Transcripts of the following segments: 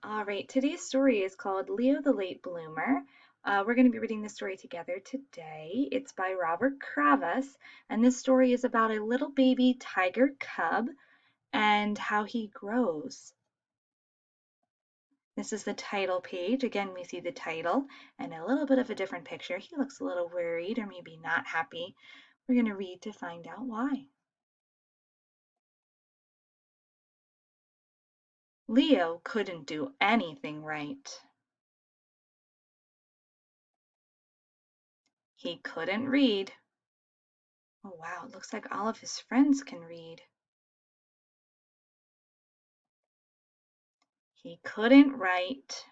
All right, today's story is called Leo the Late Bloomer. We're going to be reading the story together today. It's by Robert Kravas, and this story is about a little baby tiger cub and how he grows. This is the title page. Again, we see the title and a little bit of a different picture. He looks a little worried or maybe not happy. We're going to read to find out why. Leo couldn't do anything right. He couldn't read. Oh wow, it looks like all of his friends can read. He couldn't write.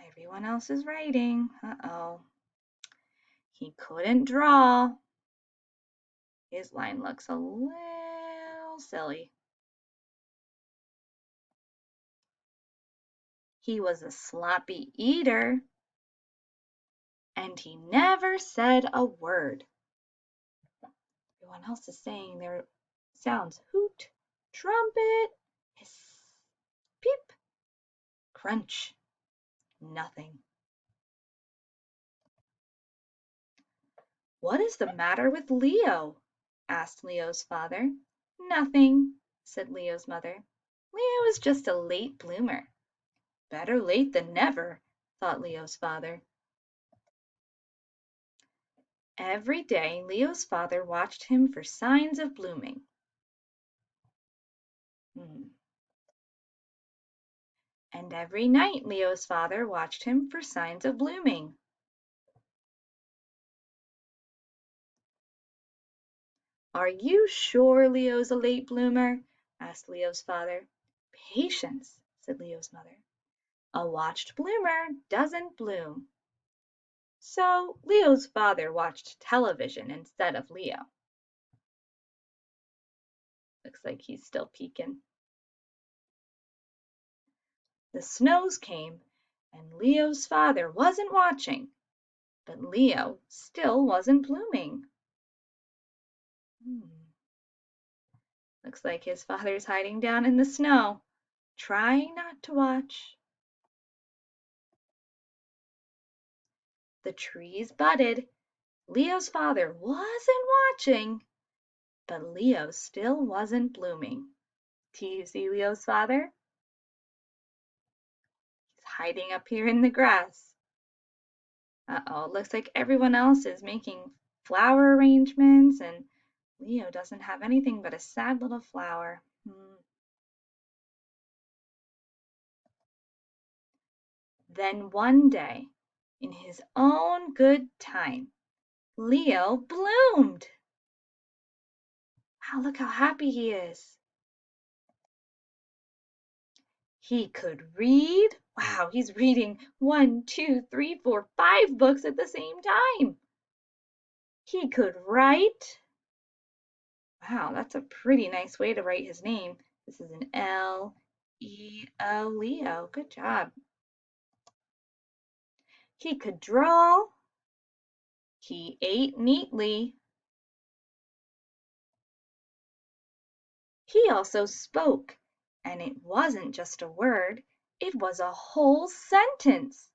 Everyone else is writing. Uh-oh. He couldn't draw. His line looks a little silly. He was a sloppy eater, and he never said a word. Everyone else is saying their sounds: hoot, trumpet, hiss, peep, crunch, nothing. "What is the matter with Leo?" asked Leo's father. "Nothing," said Leo's mother. "Leo is just a late bloomer." "Better late than never," thought Leo's father. Every day Leo's father watched him for signs of blooming. And every night Leo's father watched him for signs of blooming. "Are you sure Leo's a late bloomer?" asked Leo's father. "Patience," said Leo's mother. "A watched bloomer doesn't bloom." So Leo's father watched television instead of Leo. Looks like he's still peeking. The snows came, and Leo's father wasn't watching, but Leo still wasn't blooming. Looks like his father's hiding down in the snow, trying not to watch. The trees budded. Leo's father wasn't watching, but Leo still wasn't blooming. Do you see Leo's father? He's hiding up here in the grass. Uh-oh, looks like everyone else is making flower arrangements and Leo doesn't have anything but a sad little flower. Then one day, in his own good time, Leo bloomed. Wow, look how happy he is. He could read. Wow, he's reading 1, 2, 3, 4, 5 books at the same time. He could write. Wow, that's a pretty nice way to write his name. This is an L-E-O, Leo. Good job. He could draw. He ate neatly. He also spoke, and it wasn't just a word, it was a whole sentence.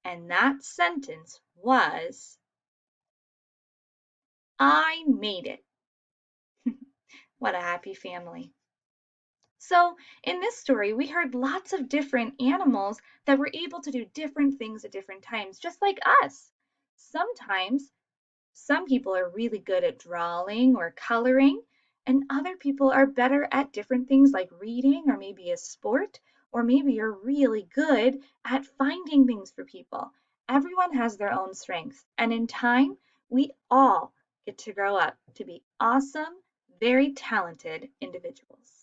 And that sentence was, "I made it." What a happy family. So in this story, we heard lots of different animals that were able to do different things at different times, just like us. Sometimes some people are really good at drawing or coloring, and other people are better at different things like reading or maybe a sport, or maybe you're really good at finding things for people. Everyone has their own strengths, and in time, we all get to grow up to be awesome, very talented individuals.